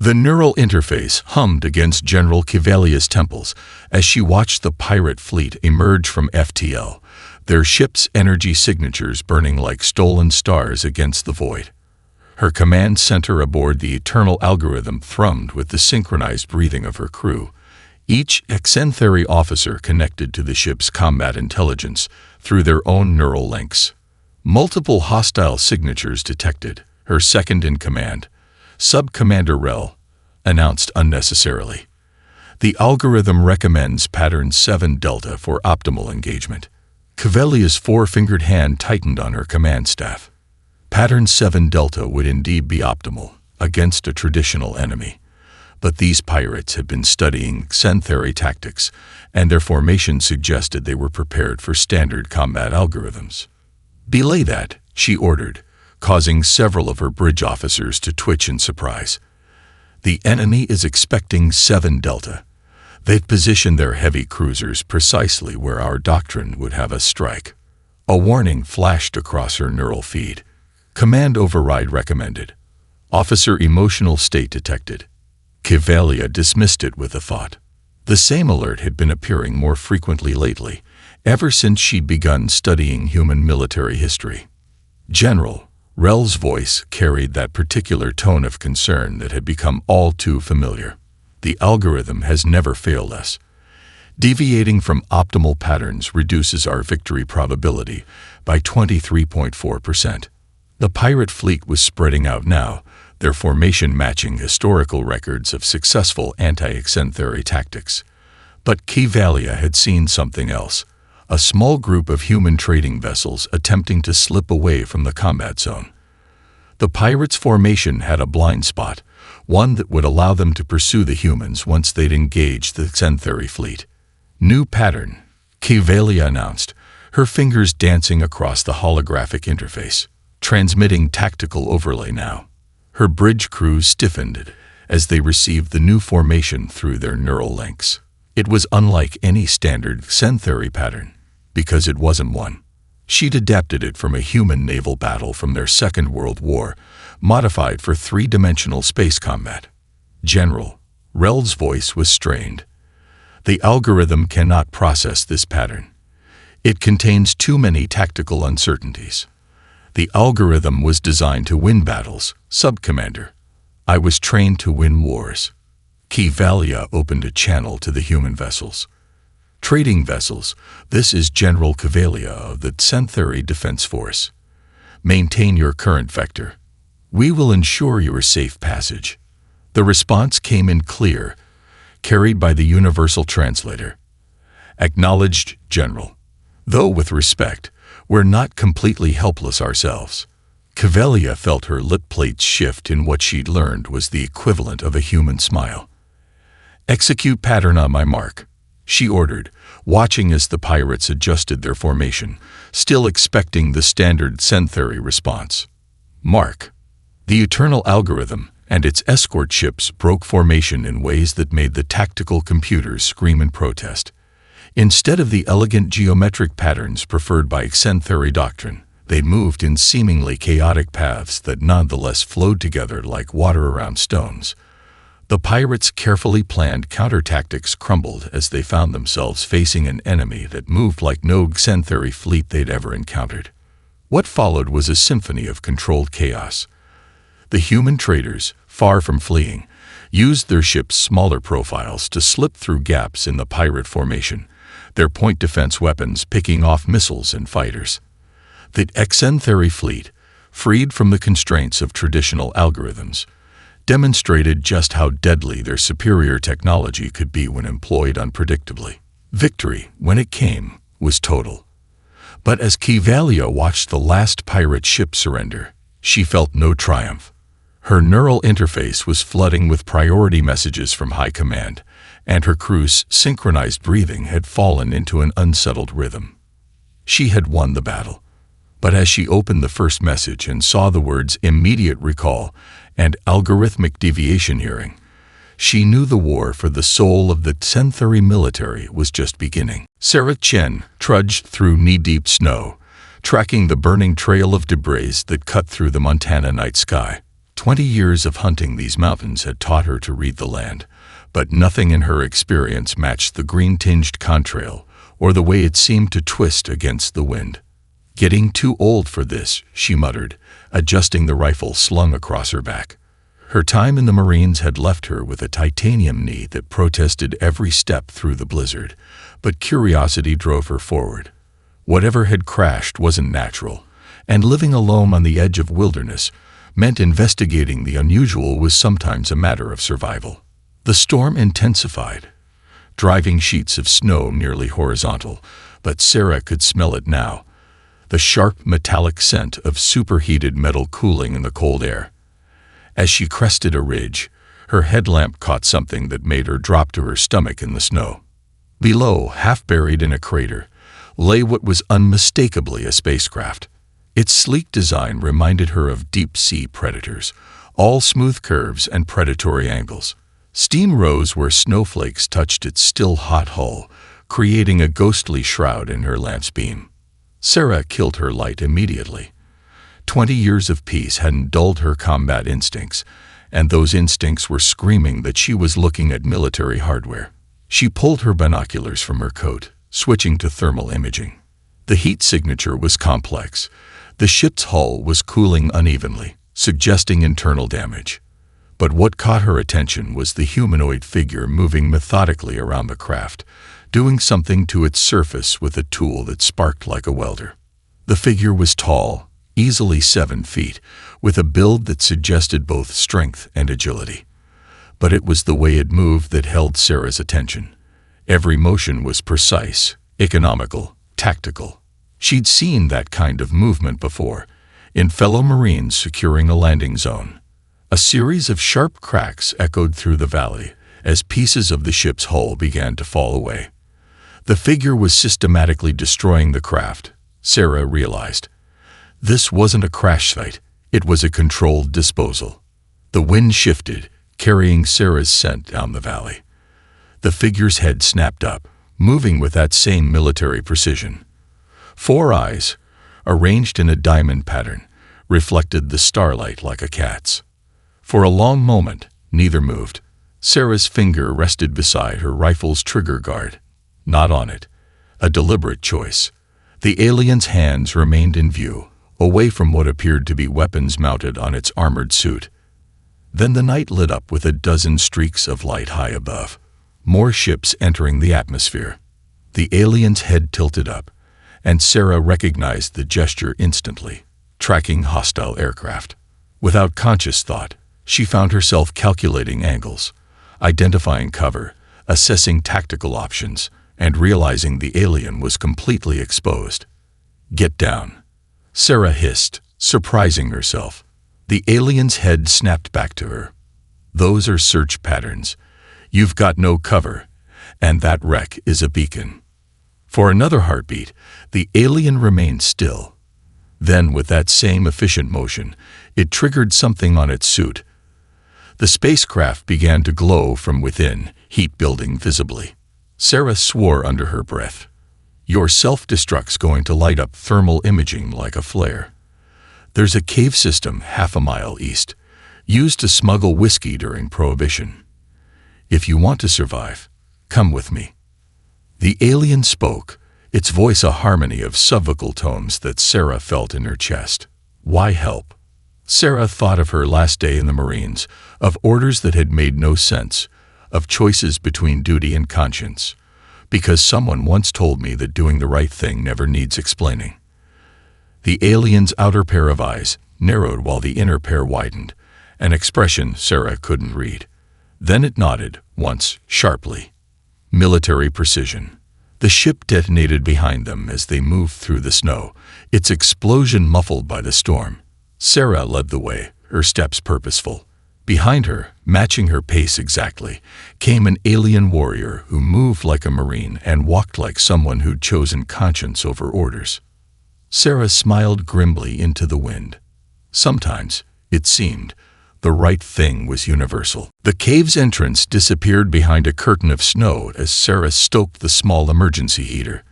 The neural interface hummed against General Kivalia's temples as she watched the pirate fleet emerge from FTL, their ship's energy signatures burning like stolen stars against the void. Her command center aboard the Eternal algorithm thrummed with the synchronized breathing of her crew, each Exentheri officer connected to the ship's combat intelligence through their own neural links. Multiple hostile signatures detected. Her second-in-command, Sub-Commander Rel, announced unnecessarily. The algorithm recommends Pattern 7 Delta for optimal engagement. Kivalia's four-fingered hand tightened on her command staff. Pattern 7 Delta would indeed be optimal against a traditional enemy. But these pirates had been studying Exentheri tactics, and their formation suggested they were prepared for standard combat algorithms. "Belay that," she ordered, causing several of her bridge officers to twitch in surprise. "The enemy is expecting 7 Delta. They've positioned their heavy cruisers precisely where our doctrine would have us strike." A warning flashed across her neural feed. "Command override recommended. Officer emotional state detected." Kivalia dismissed it with a thought. The same alert had been appearing more frequently lately, ever since she'd begun studying human military history. "General," Rel's voice carried that particular tone of concern that had become all too familiar. "The algorithm has never failed us. Deviating from optimal patterns reduces our victory probability by 23.4%. The pirate fleet was spreading out now, their formation matching historical records of successful anti-Exentheri tactics. But Kivalia had seen something else, a small group of human trading vessels attempting to slip away from the combat zone. The pirates' formation had a blind spot, one that would allow them to pursue the humans once they'd engaged the Exentheri fleet. "New pattern," Kivalia announced, her fingers dancing across the holographic interface. "Transmitting tactical overlay now." Her bridge crews stiffened as they received the new formation through their neural links. It was unlike any standard Exentheri pattern, because it wasn't one. She'd adapted it from a human naval battle from their Second World War, modified for three-dimensional space combat. "General," Rel's voice was strained. "The algorithm cannot process this pattern. It contains too many tactical uncertainties. The algorithm was designed to win battles, Sub-Commander. I was trained to win wars." Kivalia opened a channel to the human vessels. "Trading vessels, this is General Kivalia of the Exentheri Defense Force. Maintain your current vector. We will ensure your safe passage." The response came in clear, carried by the universal translator. "Acknowledged, General. Though with respect, we're not completely helpless ourselves." Kivalia felt her lip plates shift in what she'd learned was the equivalent of a human smile. "Execute pattern on my mark," she ordered, watching as the pirates adjusted their formation, still expecting the standard Exentheri response. "Mark." The Eternal algorithm and its escort ships broke formation in ways that made the tactical computers scream in protest. Instead of the elegant geometric patterns preferred by Exentheri doctrine, they moved in seemingly chaotic paths that nonetheless flowed together like water around stones. The pirates' carefully planned counter-tactics crumbled as they found themselves facing an enemy that moved like no Exentheri fleet they'd ever encountered. What followed was a symphony of controlled chaos. The human traders, far from fleeing, used their ships' smaller profiles to slip through gaps in the pirate formation, their point defense weapons picking off missiles and fighters. The Exentheri fleet, freed from the constraints of traditional algorithms, demonstrated just how deadly their superior technology could be when employed unpredictably. Victory, when it came, was total. But as Kivalia watched the last pirate ship surrender, she felt no triumph. Her neural interface was flooding with priority messages from high command, and her crew's synchronized breathing had fallen into an unsettled rhythm. She had won the battle. But as she opened the first message and saw the words "immediate recall" and "algorithmic deviation hearing," she knew the war for the soul of the Exentheri military was just beginning. Sarah Chen trudged through knee-deep snow, tracking the burning trail of debris that cut through the Montana night sky. 20 years of hunting these mountains had taught her to read the land, but nothing in her experience matched the green-tinged contrail or the way it seemed to twist against the wind. "Getting too old for this," she muttered, adjusting the rifle slung across her back. Her time in the Marines had left her with a titanium knee that protested every step through the blizzard, but curiosity drove her forward. Whatever had crashed wasn't natural, and living alone on the edge of wilderness meant investigating the unusual was sometimes a matter of survival. The storm intensified, driving sheets of snow nearly horizontal, but Sarah could smell it now, the sharp metallic scent of superheated metal cooling in the cold air. As she crested a ridge, her headlamp caught something that made her drop to her stomach in the snow. Below, half buried in a crater, lay what was unmistakably a spacecraft. Its sleek design reminded her of deep-sea predators, all smooth curves and predatory angles. Steam rose where snowflakes touched its still-hot hull, creating a ghostly shroud in her lamp's beam. Sarah killed her light immediately. 20 years of peace hadn't dulled her combat instincts, and those instincts were screaming that she was looking at military hardware. She pulled her binoculars from her coat, switching to thermal imaging. The heat signature was complex. The ship's hull was cooling unevenly, suggesting internal damage. But what caught her attention was the humanoid figure moving methodically around the craft, doing something to its surface with a tool that sparked like a welder. The figure was tall, easily 7 feet, with a build that suggested both strength and agility. But it was the way it moved that held Sarah's attention. Every motion was precise, economical, tactical. She'd seen that kind of movement before, in fellow Marines securing a landing zone. A series of sharp cracks echoed through the valley as pieces of the ship's hull began to fall away. The figure was systematically destroying the craft, Sarah realized. This wasn't a crash site, it was a controlled disposal. The wind shifted, carrying Sarah's scent down the valley. The figure's head snapped up, moving with that same military precision. 4 eyes, arranged in a diamond pattern, reflected the starlight like a cat's. For a long moment, neither moved. Sarah's finger rested beside her rifle's trigger guard. Not on it. A deliberate choice. The alien's hands remained in view, away from what appeared to be weapons mounted on its armored suit. Then the night lit up with a dozen streaks of light high above. More ships entering the atmosphere. The alien's head tilted up, and Sarah recognized the gesture instantly, tracking hostile aircraft. Without conscious thought, she found herself calculating angles, identifying cover, assessing tactical options, and realizing the alien was completely exposed. "Get down," Sarah hissed, surprising herself. The alien's head snapped back to her. "Those are search patterns. You've got no cover, and that wreck is a beacon." For another heartbeat, the alien remained still. Then, with that same efficient motion, it triggered something on its suit. The spacecraft began to glow from within, heat building visibly. Sarah swore under her breath. "Your self-destruct's going to light up thermal imaging like a flare. There's a cave system half a mile east, used to smuggle whiskey during Prohibition. If you want to survive, come with me." The alien spoke, its voice a harmony of subvocal tones that Sarah felt in her chest. Why help? Sarah thought of her last day in the Marines, of orders that had made no sense, of choices between duty and conscience. Because someone once told me that doing the right thing never needs explaining. The alien's outer pair of eyes narrowed while the inner pair widened, an expression Sarah couldn't read. Then it nodded, once, sharply. Military precision. The ship detonated behind them as they moved through the snow, its explosion muffled by the storm. Sarah led the way, her steps purposeful. Behind her, matching her pace exactly, came an alien warrior who moved like a Marine and walked like someone who'd chosen conscience over orders. Sarah smiled grimly into the wind. Sometimes, it seemed, the right thing was universal. The cave's entrance disappeared behind a curtain of snow as Sarah stoked the small emergency heater.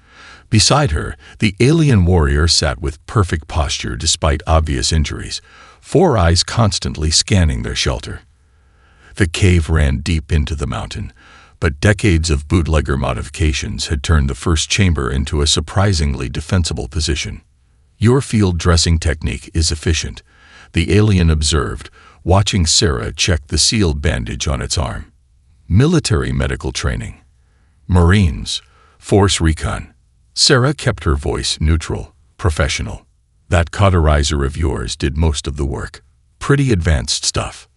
Beside her, the alien warrior sat with perfect posture despite obvious injuries, 4 eyes constantly scanning their shelter. The cave ran deep into the mountain, but decades of bootlegger modifications had turned the first chamber into a surprisingly defensible position. "Your field dressing technique is efficient," the alien observed, watching Sarah check the sealed bandage on its arm. "Military medical training. Marines. Force recon." Sarah kept her voice neutral, professional. "That cauterizer of yours did most of the work. Pretty advanced stuff.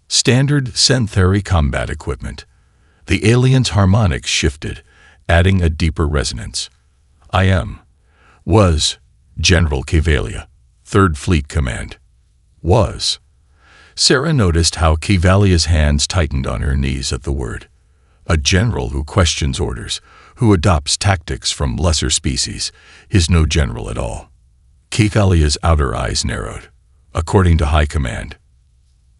Standard synthetic combat equipment." The alien's harmonics shifted, adding a deeper resonance. Was General Cavalia, 3rd Fleet Command. Was. Sarah noticed how Cavalia's hands tightened on her knees at the word. A general who questions orders, who adopts tactics from lesser species, is no general at all. Cavalia's outer eyes narrowed. "According to High Command."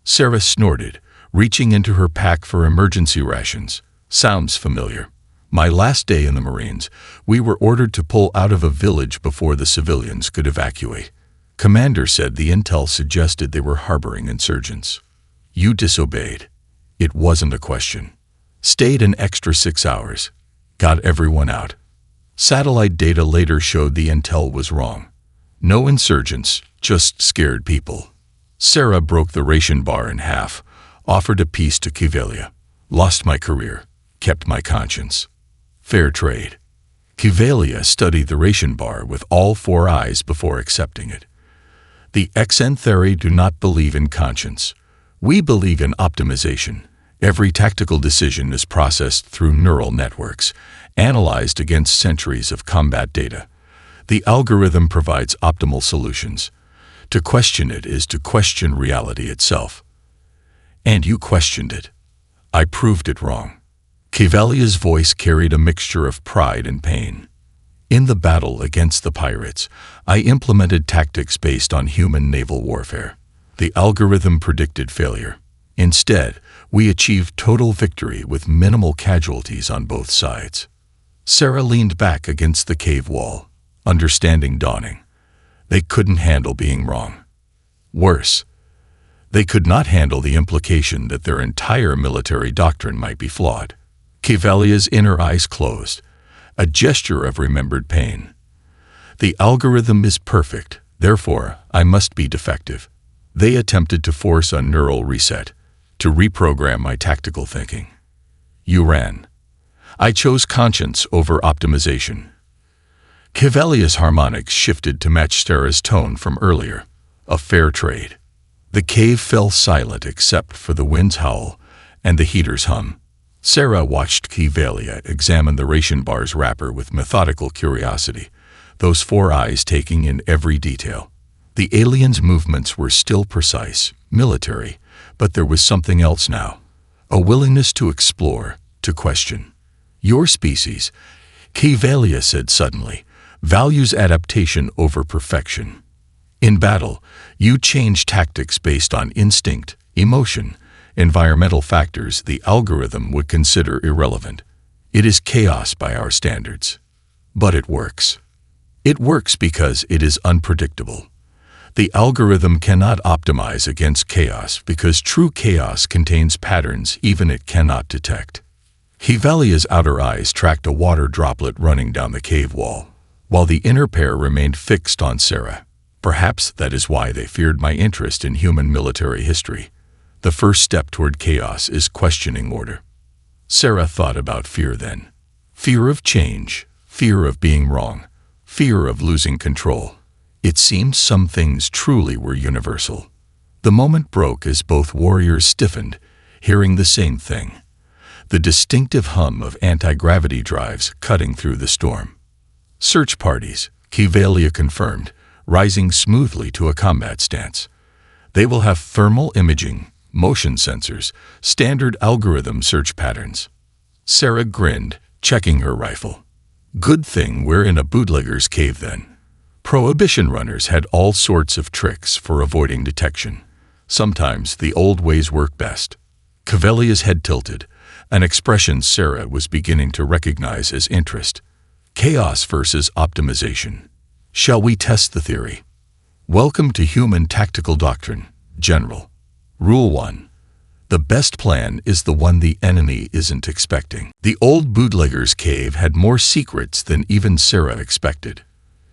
Sarah snorted, reaching into her pack for emergency rations. "Sounds familiar. My last day in the Marines, we were ordered to pull out of a village before the civilians could evacuate. Commander said the intel suggested they were harboring insurgents. You disobeyed. It wasn't a question. Stayed an extra 6 hours. Got everyone out. Satellite data later showed the intel was wrong. No insurgents, just scared people." Sarah broke the ration bar in half, offered a piece to Cavalia. "Lost my career, kept my conscience. Fair trade." Cavalia studied the ration bar with all 4 eyes before accepting it. "The Xantheri do not believe in conscience. We believe in optimization. Every tactical decision is processed through neural networks, analyzed against centuries of combat data. The algorithm provides optimal solutions. To question it is to question reality itself. And you questioned it. I proved it wrong." Cavalia's voice carried a mixture of pride and pain. "In the battle against the pirates, I implemented tactics based on human naval warfare. The algorithm predicted failure. Instead, we achieved total victory with minimal casualties on both sides." Sarah leaned back against the cave wall, understanding dawning. They couldn't handle being wrong. Worse, they could not handle the implication that their entire military doctrine might be flawed. Cavalia's inner eyes closed, a gesture of remembered pain. "The algorithm is perfect, therefore I must be defective. They attempted to force a neural reset, to reprogram my tactical thinking. You ran. I chose conscience over optimization." Cavalia's harmonics shifted to match Sarah's tone from earlier. A fair trade. The cave fell silent except for the wind's howl and the heater's hum. Sarah watched Cavalia examine the ration bar's wrapper with methodical curiosity, those 4 eyes taking in every detail. The alien's movements were still precise, military, but there was something else now. A willingness to explore, to question. "Your species," Cavalia said suddenly, "values adaptation over perfection. In battle, you change tactics based on instinct, emotion, environmental factors the algorithm would consider irrelevant. It is chaos by our standards. But it works. It works because it is unpredictable. The algorithm cannot optimize against chaos because true chaos contains patterns even it cannot detect." Cavalia's outer eyes tracked a water droplet running down the cave wall, while the inner pair remained fixed on Sarah. Perhaps that is why they feared my interest in human military history. The first step toward chaos is questioning order. Sarah thought about fear then. Fear of change, fear of being wrong, fear of losing control. It seemed some things truly were universal. The moment broke as both warriors stiffened, hearing the same thing. The distinctive hum of anti-gravity drives cutting through the storm. "Search parties," Cavalia confirmed, rising smoothly to a combat stance. "They will have thermal imaging, motion sensors, standard algorithm search patterns." Sarah grinned, checking her rifle. "Good thing we're in a bootlegger's cave then." Prohibition runners had all sorts of tricks for avoiding detection. Sometimes the old ways work best. Cavalia's head tilted, an expression Sarah was beginning to recognize as interest. Chaos versus optimization. Shall we test the theory? Welcome to human tactical doctrine. General. Rule 1. The best plan is the one the enemy isn't expecting. The old bootlegger's cave had more secrets than even Sarah expected.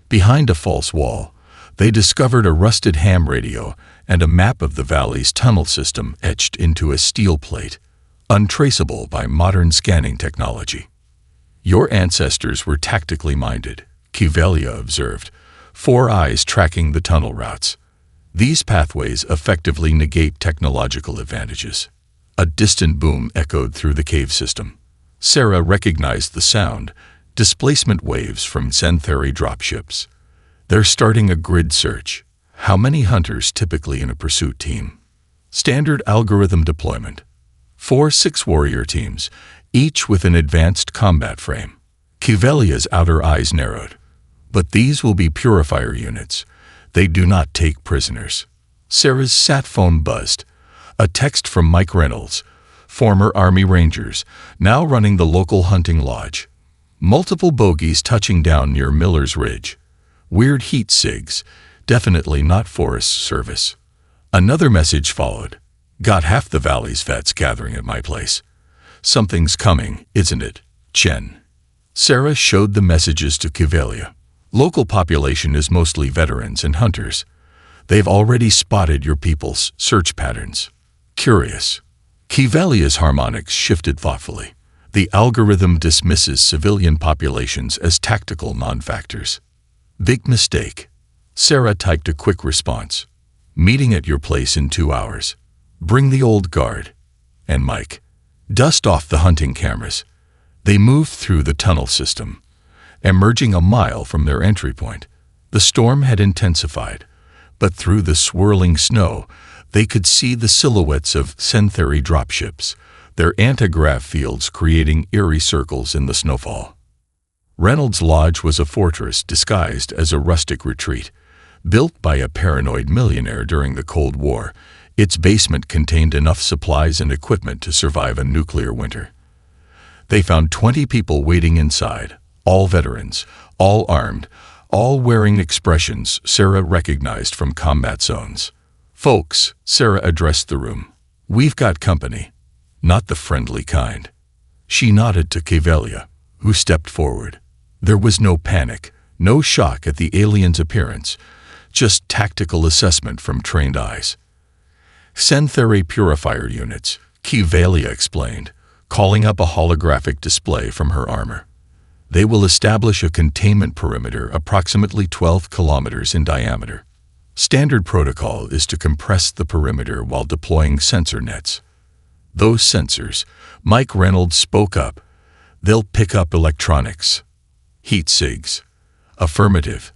Behind a false wall, they discovered a rusted ham radio and a map of the valley's tunnel system etched into a steel plate, untraceable by modern scanning technology. Your ancestors were tactically minded, Kivelia observed, 4 eyes tracking the tunnel routes. These pathways effectively negate technological advantages. A distant boom echoed through the cave system. Sarah recognized the sound, displacement waves from Zentheri dropships. They're starting a grid search. How many hunters typically in a pursuit team? Standard algorithm deployment. 4 6-warrior teams, each with an advanced combat frame. Kivelia's outer eyes narrowed. But these will be purifier units. They do not take prisoners. Sarah's sat phone buzzed. A text from Mike Reynolds, former Army Rangers, now running the local hunting lodge. Multiple bogies touching down near Miller's Ridge. Weird heat sigs, definitely not Forest Service. Another message followed. Got half the valley's vets gathering at my place. Something's coming, isn't it, Chen? Sarah showed the messages to Kivelia. Local population is mostly veterans and hunters. They've already spotted your people's search patterns. Curious. Kivelia's harmonics shifted thoughtfully. The algorithm dismisses civilian populations as tactical non-factors. Big mistake. Sarah typed a quick response. Meeting at your place in 2 hours. Bring the old guard. And Mike. Dust off the hunting cameras. They moved through the tunnel system, emerging a mile from their entry point. The storm had intensified, but through the swirling snow, they could see the silhouettes of Zentheri dropships, their antigrav fields creating eerie circles in the snowfall. Reynolds' Lodge was a fortress disguised as a rustic retreat. Built by a paranoid millionaire during the Cold War, its basement contained enough supplies and equipment to survive a nuclear winter. They found 20 people waiting inside, all veterans, all armed, all wearing expressions Sarah recognized from combat zones. Folks, Sarah addressed the room. We've got company. Not the friendly kind. She nodded to Kivelia, who stepped forward. There was no panic, no shock at the alien's appearance, just tactical assessment from trained eyes. Zentheri purifier units, Kivelia explained, calling up a holographic display from her armor. They will establish a containment perimeter approximately 12 kilometers in diameter. Standard protocol is to compress the perimeter while deploying sensor nets. Those sensors, Mike Reynolds spoke up, they'll pick up electronics. Heat sigs. Affirmative.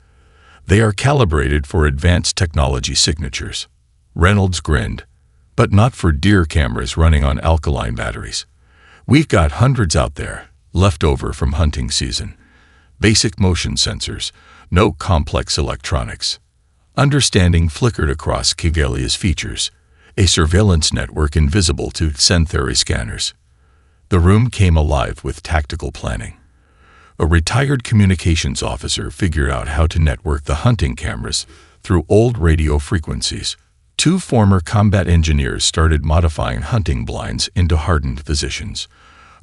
They are calibrated for advanced technology signatures. Reynolds grinned, but not for deer cameras running on alkaline batteries. We've got hundreds out there, left over from hunting season. Basic motion sensors, no complex electronics. Understanding flickered across Kivelia's features, a surveillance network invisible to Zentheri scanners. The room came alive with tactical planning. A retired communications officer figured out how to network the hunting cameras through old radio frequencies. 2 former combat engineers started modifying hunting blinds into hardened positions.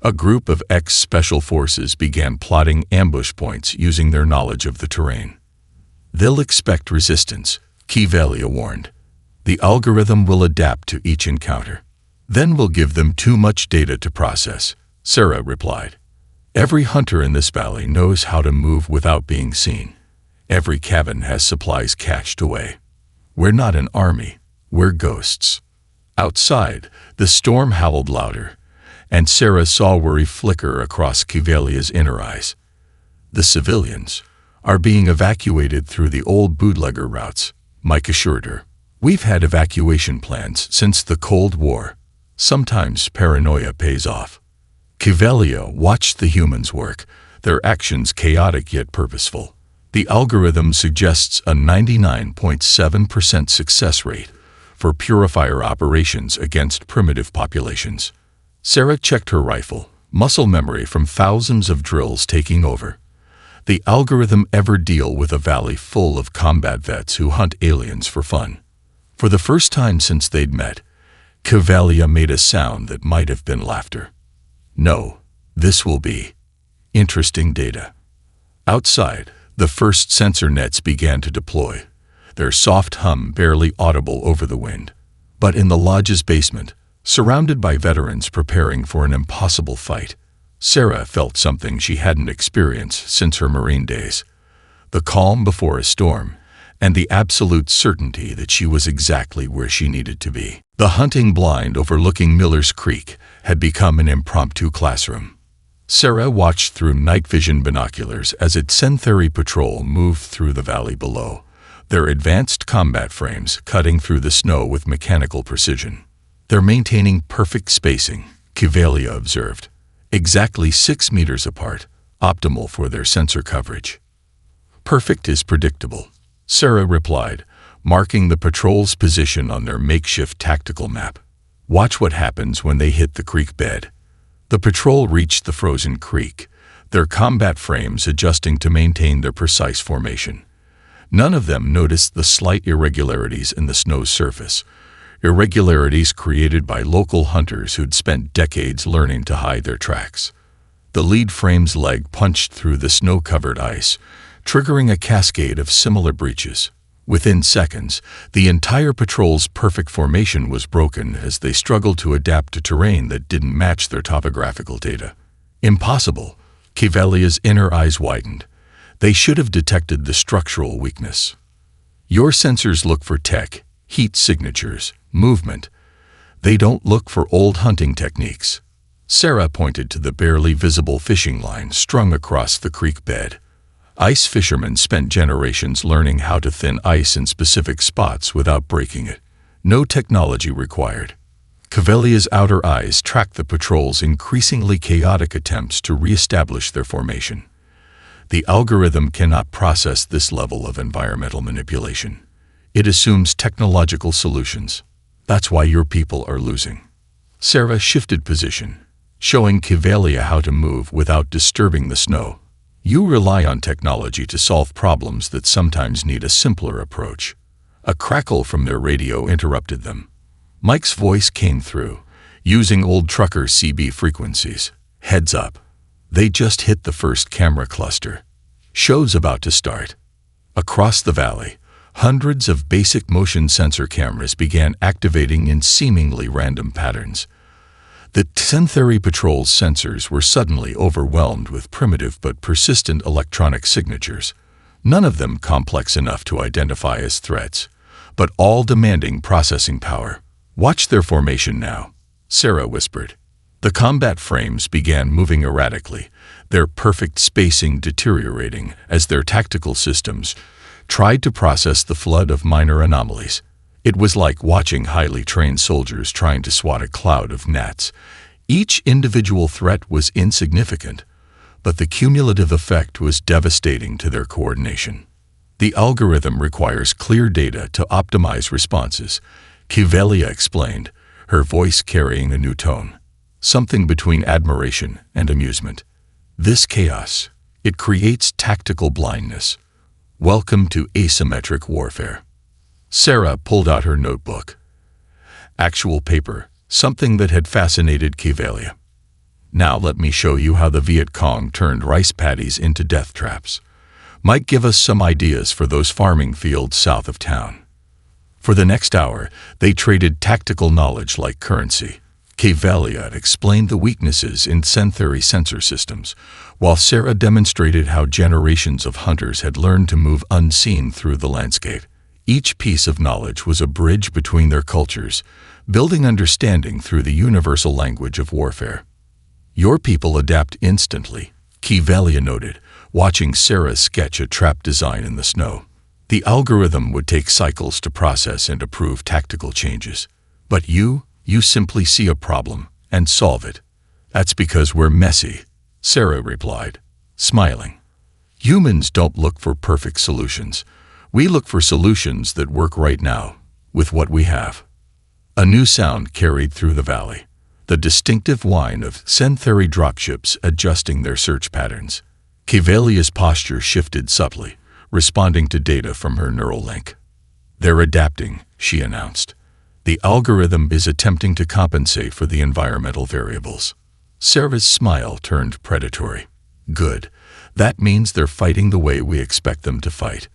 A group of ex-special forces began plotting ambush points using their knowledge of the terrain. They'll expect resistance, Kivelia warned. The algorithm will adapt to each encounter. Then we'll give them too much data to process, Sarah replied. Every hunter in this valley knows how to move without being seen. Every cabin has supplies cached away. We're not an army, we're ghosts. Outside, the storm howled louder, and Sarah saw worry flicker across Kivelia's inner eyes. The civilians are being evacuated through the old bootlegger routes, Mike assured her. We've had evacuation plans since the Cold War. Sometimes paranoia pays off. Kivelia watched the humans work, their actions chaotic yet purposeful. The algorithm suggests a 99.7% success rate for purifier operations against primitive populations. Sarah checked her rifle, muscle memory from thousands of drills taking over. The algorithm ever deal with a valley full of combat vets who hunt aliens for fun? For the first time since they'd met, Cavalia made a sound that might have been laughter. No, this will be interesting data. Outside, the first sensor nets began to deploy, their soft hum barely audible over the wind. But in the lodge's basement, surrounded by veterans preparing for an impossible fight, Sarah felt something she hadn't experienced since her Marine days. The calm before a storm, and the absolute certainty that she was exactly where she needed to be. The hunting blind overlooking Miller's Creek had become an impromptu classroom. Sarah watched through night vision binoculars as its Syntheri patrol moved through the valley below, their advanced combat frames cutting through the snow with mechanical precision. They're maintaining perfect spacing, Cavalia observed, exactly 6 meters apart, optimal for their sensor coverage. Perfect is predictable, Sarah replied, marking the patrol's position on their makeshift tactical map. Watch what happens when they hit the creek bed. The patrol reached the frozen creek, their combat frames adjusting to maintain their precise formation. None of them noticed the slight irregularities in the snow's surface, irregularities created by local hunters who'd spent decades learning to hide their tracks. The lead frame's leg punched through the snow-covered ice, triggering a cascade of similar breaches. Within seconds, the entire patrol's perfect formation was broken as they struggled to adapt to terrain that didn't match their topographical data. Impossible. Cavalia's inner eyes widened. They should have detected the structural weakness. Your sensors look for tech, heat signatures, movement. They don't look for old hunting techniques. Sarah pointed to the barely visible fishing line strung across the creek bed. Ice fishermen spent generations learning how to thin ice in specific spots without breaking it. No technology required. Cavalia's outer eyes tracked the patrol's increasingly chaotic attempts to re-establish their formation. The algorithm cannot process this level of environmental manipulation. It assumes technological solutions. That's why your people are losing. Sarah shifted position, showing Cavalia how to move without disturbing the snow. You rely on technology to solve problems that sometimes need a simpler approach. A crackle from their radio interrupted them. Mike's voice came through, using old trucker CB frequencies. Heads up. They just hit the first camera cluster. Show's about to start. Across the valley, hundreds of basic motion sensor cameras began activating in seemingly random patterns. The Syntheri patrol's sensors were suddenly overwhelmed with primitive but persistent electronic signatures, none of them complex enough to identify as threats, but all demanding processing power. Watch their formation now, Sarah whispered. The combat frames began moving erratically, their perfect spacing deteriorating as their tactical systems tried to process the flood of minor anomalies. It was like watching highly trained soldiers trying to swat a cloud of gnats. Each individual threat was insignificant, but the cumulative effect was devastating to their coordination. The algorithm requires clear data to optimize responses, Cavalia explained, her voice carrying a new tone. Something between admiration and amusement. This chaos, it creates tactical blindness. Welcome to asymmetric warfare. Sarah pulled out her notebook. Actual paper, something that had fascinated Cavalia. Now let me show you how the Viet Cong turned rice paddies into death traps. Might give us some ideas for those farming fields south of town. For the next hour, they traded tactical knowledge like currency. Cavalia explained the weaknesses in Syntheri sensor systems, while Sarah demonstrated how generations of hunters had learned to move unseen through the landscape. Each piece of knowledge was a bridge between their cultures, building understanding through the universal language of warfare. Your people adapt instantly, Cavalia noted, watching Sarah sketch a trap design in the snow. The algorithm would take cycles to process and approve tactical changes. But you simply see a problem and solve it. That's because we're messy, Sarah replied, smiling. Humans don't look for perfect solutions. We look for solutions that work right now, with what we have. A new sound carried through the valley, the distinctive whine of Syntheri dropships adjusting their search patterns. Cavalia's posture shifted subtly, responding to data from her neural link. They're adapting, she announced. "The algorithm is attempting to compensate for the environmental variables." Sarah's smile turned predatory. "Good. That means they're fighting the way we expect them to fight.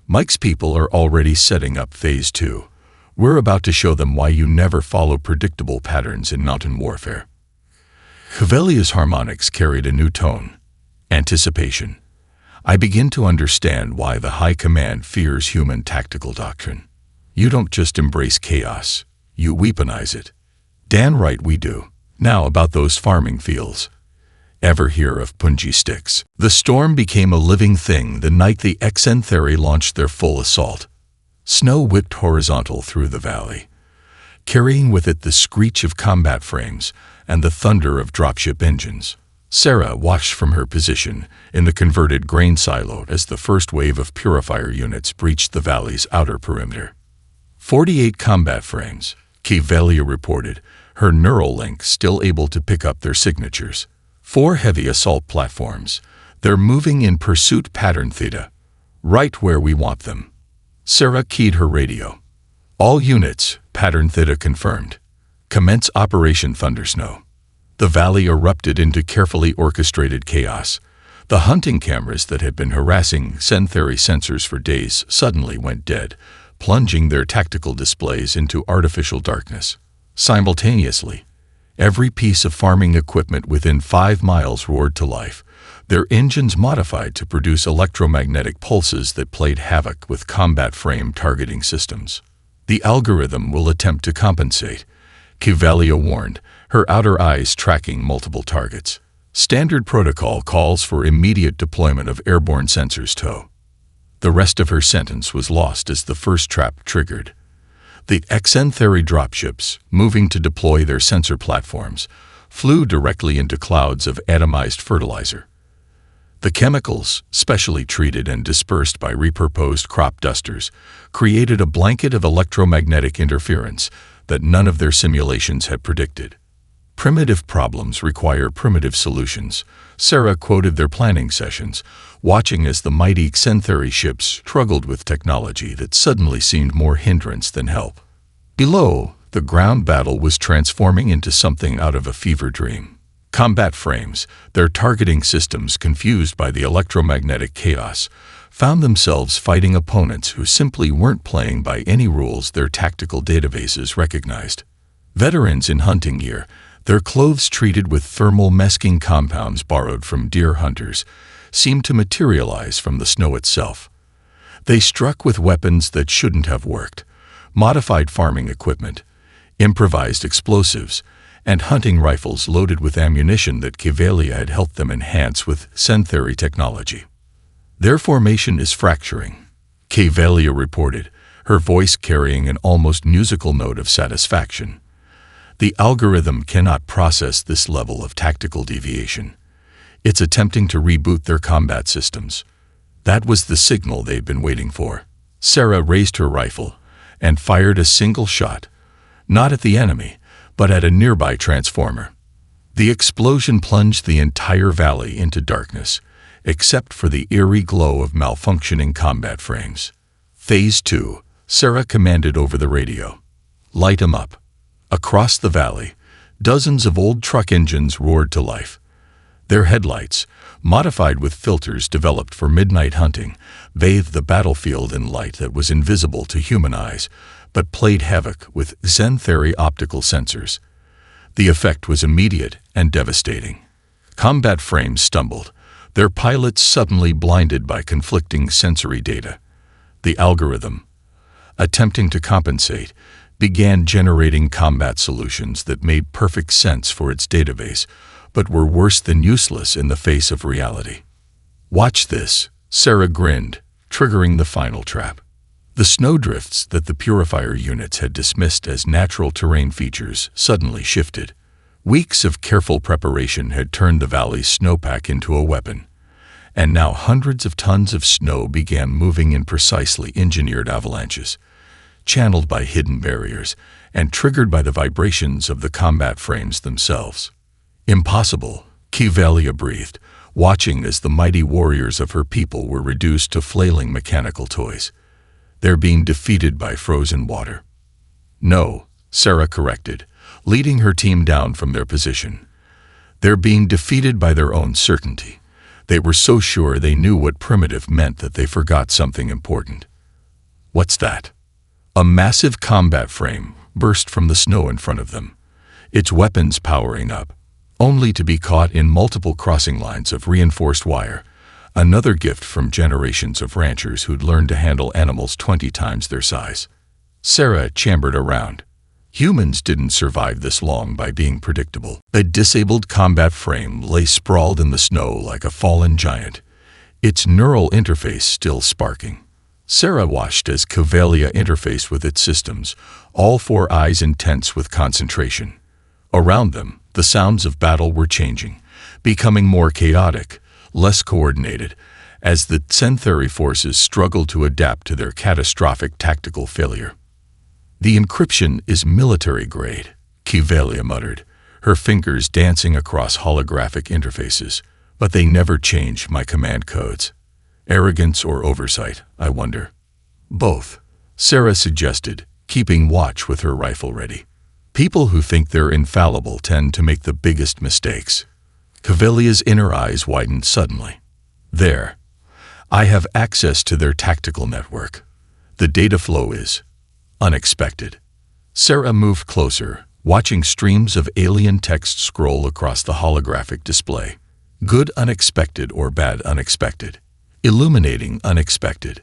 Mike's people are already setting up Phase 2. We're about to show them why you never follow predictable patterns in mountain warfare." Cavelia's harmonics carried a new tone. Anticipation. "I begin to understand why the High Command fears human tactical doctrine. You don't just embrace chaos, you weaponize it." "Dan right we do. Now about those farming fields. Ever hear of punji sticks?" The storm became a living thing the night the Exentheri launched their full assault. Snow whipped horizontal through the valley, carrying with it the screech of combat frames and the thunder of dropship engines. Sarah watched from her position in the converted grain silo as the first wave of purifier units breached the valley's outer perimeter. 48 combat frames, Cavelia reported, her neural link still able to pick up their signatures. 4 heavy assault platforms. They're moving in pursuit pattern theta. Right where we want them. Sarah keyed her radio. "All units, pattern theta confirmed. Commence Operation Thundersnow." The valley erupted into carefully orchestrated chaos. The hunting cameras that had been harassing Exentheri sensors for days suddenly went dead, plunging their tactical displays into artificial darkness. Simultaneously, every piece of farming equipment within 5 miles roared to life, their engines modified to produce electromagnetic pulses that played havoc with combat frame targeting systems. "The algorithm will attempt to compensate," Cavelia warned, her outer eyes tracking multiple targets. "Standard protocol calls for immediate deployment of airborne sensors TOW." The rest of her sentence was lost as the first trap triggered. The Exentheri dropships, moving to deploy their sensor platforms, flew directly into clouds of atomized fertilizer. The chemicals, specially treated and dispersed by repurposed crop dusters, created a blanket of electromagnetic interference that none of their simulations had predicted. "Primitive problems require primitive solutions," Sarah quoted their planning sessions, watching as the mighty Exentheri ships struggled with technology that suddenly seemed more hindrance than help. Below, the ground battle was transforming into something out of a fever dream. Combat frames, their targeting systems confused by the electromagnetic chaos, found themselves fighting opponents who simply weren't playing by any rules their tactical databases recognized. Veterans in hunting gear, their clothes treated with thermal mesking compounds borrowed from deer hunters, seemed to materialize from the snow itself. They struck with weapons that shouldn't have worked, modified farming equipment, improvised explosives, and hunting rifles loaded with ammunition that Cavelia had helped them enhance with Exentheri technology. "Their formation is fracturing," Cavelia reported, her voice carrying an almost musical note of satisfaction. "The algorithm cannot process this level of tactical deviation. It's attempting to reboot their combat systems." That was the signal they'd been waiting for. Sarah raised her rifle and fired a single shot, not at the enemy, but at a nearby transformer. The explosion plunged the entire valley into darkness, except for the eerie glow of malfunctioning combat frames. "Phase 2, Sarah commanded over the radio. "Light 'em up." Across the valley, dozens of old truck engines roared to life. Their headlights, modified with filters developed for midnight hunting, bathed the battlefield in light that was invisible to human eyes, but played havoc with Exentheri optical sensors. The effect was immediate and devastating. Combat frames stumbled, their pilots suddenly blinded by conflicting sensory data. The algorithm, attempting to compensate, began generating combat solutions that made perfect sense for its database, but were worse than useless in the face of reality. "Watch this," Sarah grinned, triggering the final trap. The snowdrifts that the purifier units had dismissed as natural terrain features suddenly shifted. Weeks of careful preparation had turned the valley's snowpack into a weapon, and now hundreds of tons of snow began moving in precisely engineered avalanches, channeled by hidden barriers and triggered by the vibrations of the combat frames themselves. "Impossible," Cavelia breathed, watching as the mighty warriors of her people were reduced to flailing mechanical toys. "They're being defeated by frozen water." No, Sarah corrected, leading her team down from their position. They're being defeated by their own certainty. They were so sure they knew what primitive meant that they forgot something important. What's that? A massive combat frame burst from the snow in front of them, its weapons powering up, only to be caught in multiple crossing lines of reinforced wire, another gift from generations of ranchers who'd learned to handle animals 20 times their size. Sarah chambered around. Humans didn't survive this long by being predictable. A disabled combat frame lay sprawled in the snow like a fallen giant, its neural interface still sparking. Sarah watched as Cavalia interfaced with its systems, all four eyes intense with concentration. Around them, the sounds of battle were changing, becoming more chaotic, less coordinated, as the Centauri forces struggled to adapt to their catastrophic tactical failure. The encryption is military grade, Cavalia muttered, her fingers dancing across holographic interfaces, but they never change my command codes. Arrogance or oversight, I wonder. Both, Sarah suggested, keeping watch with her rifle ready. People who think they're infallible tend to make the biggest mistakes. Cavalia's inner eyes widened suddenly. There. I have access to their tactical network. The data flow is unexpected. Sarah moved closer, watching streams of alien text scroll across the holographic display. Good unexpected or bad unexpected. Illuminating unexpected.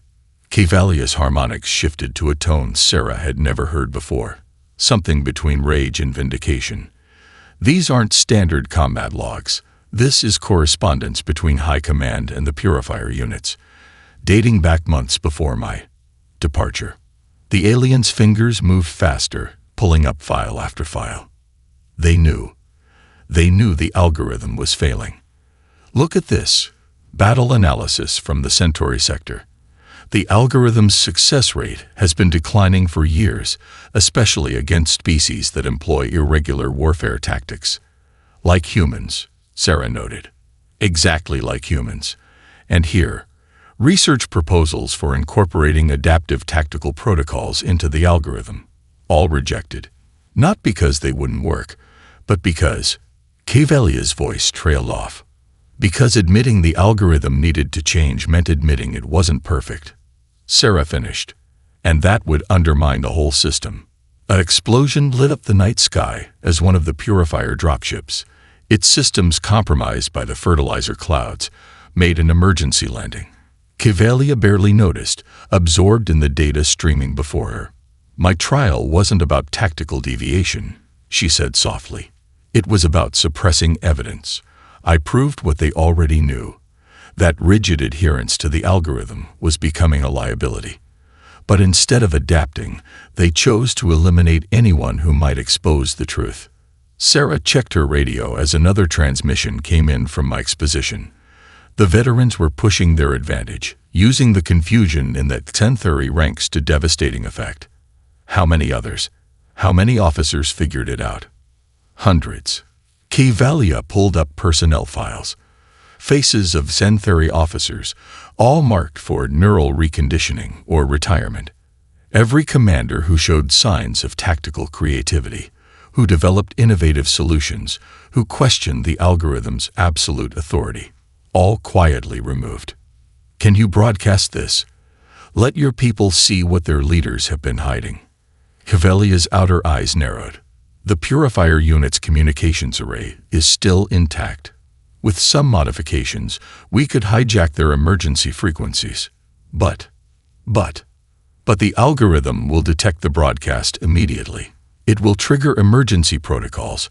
Cavalia's harmonics shifted to a tone Sarah had never heard before, something between rage and vindication. These aren't standard combat logs. This is correspondence between High Command and the Purifier units, dating back months before my departure. The aliens' fingers moved faster, pulling up file after file. They knew. They knew the algorithm was failing. Look at this. Battle analysis from the Centauri sector. The algorithm's success rate has been declining for years, especially against species that employ irregular warfare tactics. Like humans, Sarah noted. Exactly like humans. And here, research proposals for incorporating adaptive tactical protocols into the algorithm. All rejected. Not because they wouldn't work, but because Cavalia's voice trailed off. Because admitting the algorithm needed to change meant admitting it wasn't perfect. Sarah finished. And that would undermine the whole system. An explosion lit up the night sky as one of the Purifier dropships, its systems compromised by the fertilizer clouds, made an emergency landing. Cavalia barely noticed, absorbed in the data streaming before her. My trial wasn't about tactical deviation, she said softly. It was about suppressing evidence. I proved what they already knew. That rigid adherence to the algorithm was becoming a liability. But instead of adapting, they chose to eliminate anyone who might expose the truth. Sarah checked her radio as another transmission came in from Mike's position. The veterans were pushing their advantage, using the confusion in the Centauri ranks to devastating effect. How many others? How many officers figured it out? Hundreds. Cavalia pulled up personnel files. Faces of Centauri officers, all marked for neural reconditioning or retirement. Every commander who showed signs of tactical creativity, who developed innovative solutions, who questioned the algorithm's absolute authority, all quietly removed. Can you broadcast this? Let your people see what their leaders have been hiding. Cavalia's outer eyes narrowed. The Purifier unit's communications array is still intact. With some modifications, we could hijack their emergency frequencies. But the algorithm will detect the broadcast immediately. It will trigger emergency protocols,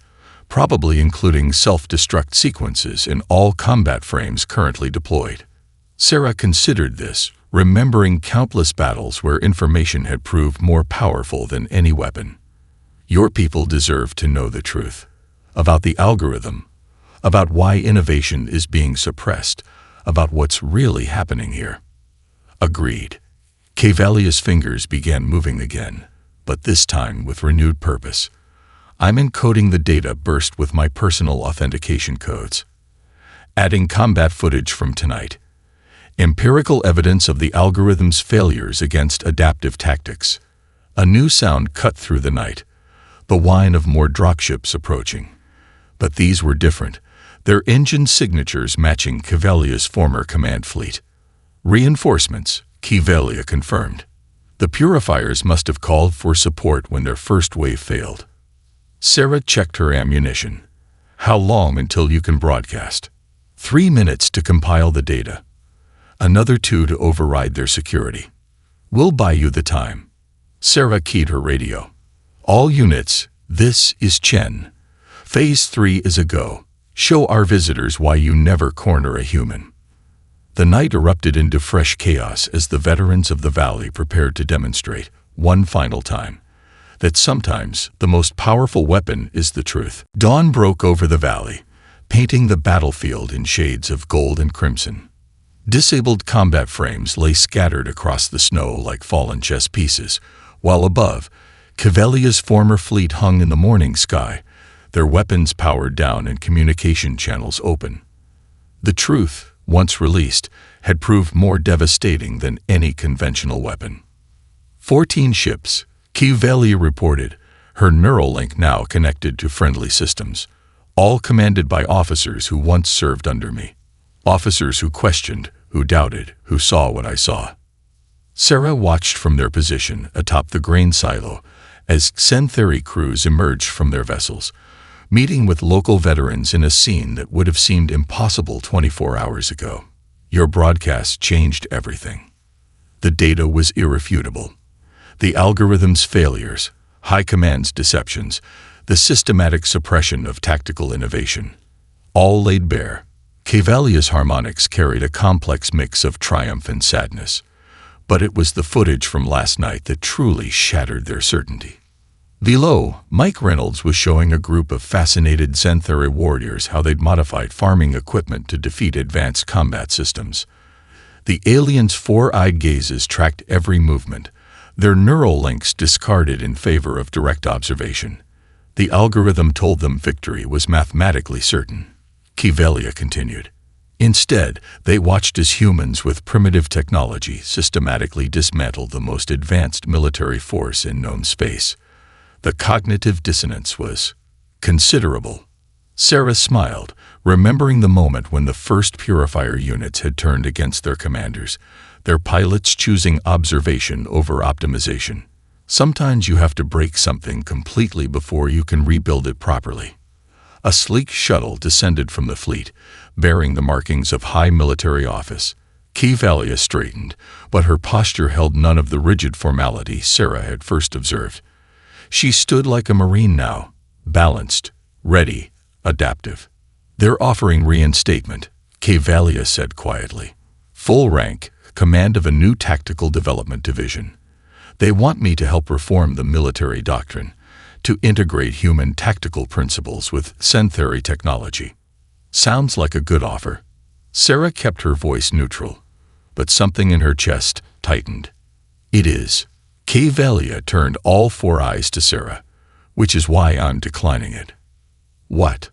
probably including self-destruct sequences in all combat frames currently deployed. Sarah considered this, remembering countless battles where information had proved more powerful than any weapon. Your people deserve to know the truth. About the algorithm, about why innovation is being suppressed, about what's really happening here. Agreed. Cavalia's fingers began moving again, but this time with renewed purpose. I'm encoding the data burst with my personal authentication codes. Adding combat footage from tonight. Empirical evidence of the algorithm's failures against adaptive tactics. A new sound cut through the night, the whine of more dropships approaching. But these were different, their engine signatures matching Kivelia's former command fleet. Reinforcements, Kivelia confirmed. The purifiers must have called for support when their first wave failed. Sarah checked her ammunition. How long until you can broadcast? 3 minutes to compile the data. Another 2 to override their security. We'll buy you the time. Sarah keyed her radio. All units, this is Chen. Phase 3 is a go. Show our visitors why you never corner a human. The night erupted into fresh chaos as the veterans of the valley prepared to demonstrate, one final time, that sometimes the most powerful weapon is the truth. Dawn broke over the valley, painting the battlefield in shades of gold and crimson. Disabled combat frames lay scattered across the snow like fallen chess pieces, while above, Kivelia's former fleet hung in the morning sky, their weapons powered down and communication channels open. The truth, once released, had proved more devastating than any conventional weapon. 14 ships, Kivelia reported, her neural link now connected to friendly systems, all commanded by officers who once served under me. Officers who questioned, who doubted, who saw what I saw. Sarah watched from their position atop the grain silo as Xentheri crews emerged from their vessels, meeting with local veterans in a scene that would have seemed impossible 24 hours ago. Your broadcast changed everything. The data was irrefutable. The algorithm's failures, High Command's deceptions, the systematic suppression of tactical innovation, all laid bare. Kivelia's harmonics carried a complex mix of triumph and sadness, but it was the footage from last night that truly shattered their certainty. Below, Mike Reynolds was showing a group of fascinated Xentheri warriors how they'd modified farming equipment to defeat advanced combat systems. The aliens' four-eyed gazes tracked every movement, their neural links discarded in favor of direct observation. The algorithm told them victory was mathematically certain. Kivelia continued. Instead, they watched as humans with primitive technology systematically dismantled the most advanced military force in known space. The cognitive dissonance was considerable. Sarah smiled, remembering the moment when the first purifier units had turned against their commanders, their pilots choosing observation over optimization. Sometimes you have to break something completely before you can rebuild it properly. A sleek shuttle descended from the fleet, bearing the markings of high military office. Kivelia straightened, but her posture held none of the rigid formality Sarah had first observed. She stood like a Marine now, balanced, ready, adaptive. They're offering reinstatement, Kivelia said quietly. Full rank, command of a new tactical development division. They want me to help reform the military doctrine, to integrate human tactical principles with Xentheri technology. Sounds like a good offer. Sarah kept her voice neutral, but something in her chest tightened. It is. Kivelia turned all four eyes to Sarah, which is why I'm declining it. What?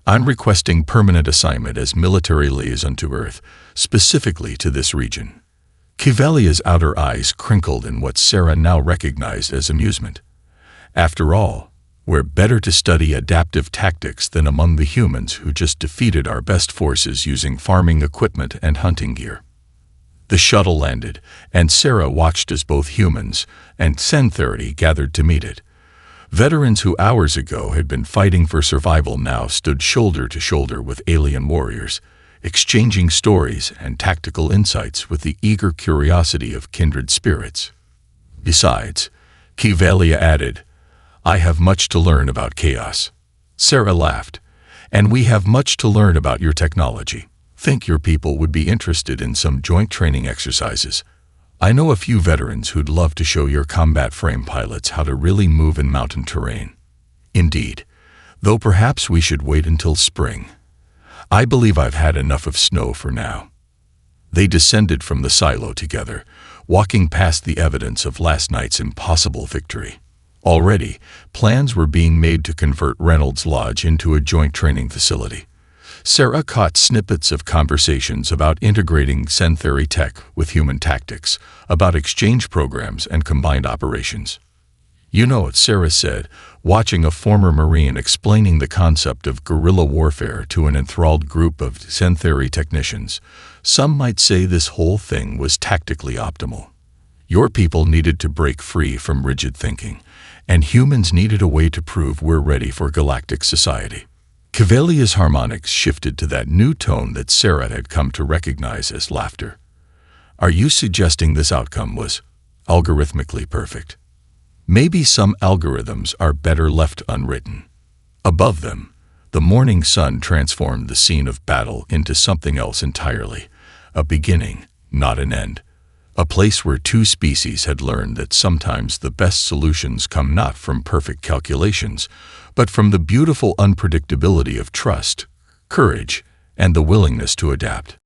I'm requesting permanent assignment as military liaison to Earth, specifically to this region. Kivelia's outer eyes crinkled in what Sarah now recognized as amusement. After all, we're better to study adaptive tactics than among the humans who just defeated our best forces using farming equipment and hunting gear. The shuttle landed, and Sarah watched as both humans and Xentheri gathered to meet it. Veterans who hours ago had been fighting for survival now stood shoulder to shoulder with alien warriors, exchanging stories and tactical insights with the eager curiosity of kindred spirits. Besides, Kivelia added, I have much to learn about chaos. Sarah laughed. And we have much to learn about your technology. Think your people would be interested in some joint training exercises. I know a few veterans who'd love to show your combat frame pilots how to really move in mountain terrain. Indeed, though perhaps we should wait until spring. I believe I've had enough of snow for now. They descended from the silo together, walking past the evidence of last night's impossible victory. Already, plans were being made to convert Reynolds Lodge into a joint training facility. Sarah caught snippets of conversations about integrating Xentheri tech with human tactics, about exchange programs and combined operations. You know, Sarah said, watching a former Marine explaining the concept of guerrilla warfare to an enthralled group of Zen-theory technicians. Some might say this whole thing was tactically optimal. Your people needed to break free from rigid thinking, and humans needed a way to prove we're ready for galactic society. Cavalia's harmonics shifted to that new tone that Sarah had come to recognize as laughter. Are you suggesting this outcome was algorithmically perfect? Maybe some algorithms are better left unwritten. Above them, the morning sun transformed the scene of battle into something else entirely, a beginning, not an end. A place where two species had learned that sometimes the best solutions come not from perfect calculations, but from the beautiful unpredictability of trust, courage, and the willingness to adapt.